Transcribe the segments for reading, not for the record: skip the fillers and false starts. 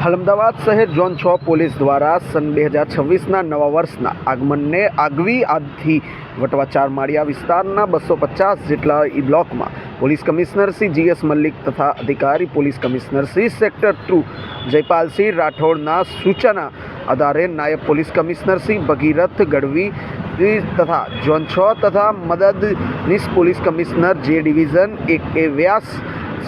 અમદાવાદ શહેર zone 6 police દ્વારા સન 2026ના નવા વર્ષના આગમનને આગવી આજથી વટવા ચારમાળિયા વિસ્તારના 250 જેટલા બ્લોકમાં police commissioner Shri GS Mallik તથા અધિકારી police commissioner Shri sector 2 Jaypalsinh રાઠોડના સૂચના આધારે નાયબ પોલીસ કમિશનર શ્રી ભગીરથ ગઢવી તથા ઝોન 6 તથા મદદનીશ police commissioner J division 1A Vyas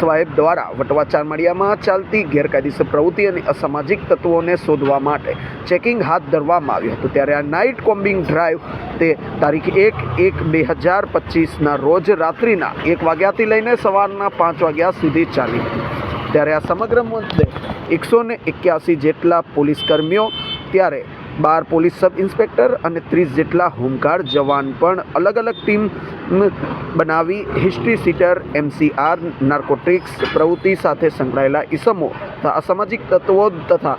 સાહેબ દ્વારા વટવા ચારમાળિયામાં ચાલતી ગેરકાયદેસર પ્રવૃત્તિ અને અસામાજિક તત્વોને શોધવા માટે ચેકિંગ હાથ ધરવામાં આવ્યું હતું। ત્યારે આ નાઇટ કોમ્બિંગ ડ્રાઈવ તે તારીખ 1/1/2025ના રોજ રાત્રિના 1 વાગ્યાથી લઈને સવારના 5 વાગ્યા સુધી ચાલી હતી। ત્યારે આ સમગ્ર મુદ્દે 181 જેટલા પોલીસ કર્મીઓ, ત્યારે 12 પોલીસ સબ ઇન્સ્પેક્ટર અને 30 જેટલા હોમગાર્ડ જવાન પણ અલગ અલગ ટીમ બનાવી હિસ્ટ્રી સીટર, MCR, નાર્કોટિક્સ પ્રવૃત્તિ સાથે સંકળાયેલા ઇસમો તથા અસામાજિક તત્વો તથા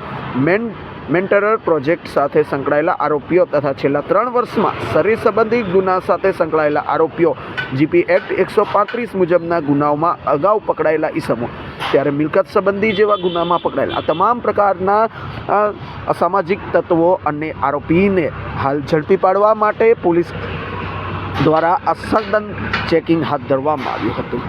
મેન્ટરર પ્રોજેક્ટ સાથે સંકળાયેલા આરોપીઓ તથા છેલ્લા 3 વર્ષમાં શરીર સંબંધી ગુના સાથે સંકળાયેલા આરોપીઓ GP એક્ટ 135 મુજબના ગુનાઓમાં અગાઉ પકડાયેલા ઇસમો, ત્યારે મિલકત સંબંધી જેવા ગુનામાં પકડાયેલા આ તમામ પ્રકારના અસામાજિક તત્વો અને આરોપીને હાલ ઝડપી પાડવા માટે પોલીસ દ્વારા આ સઘન ચેકિંગ હાથ ધરવામાં આવ્યું હતું।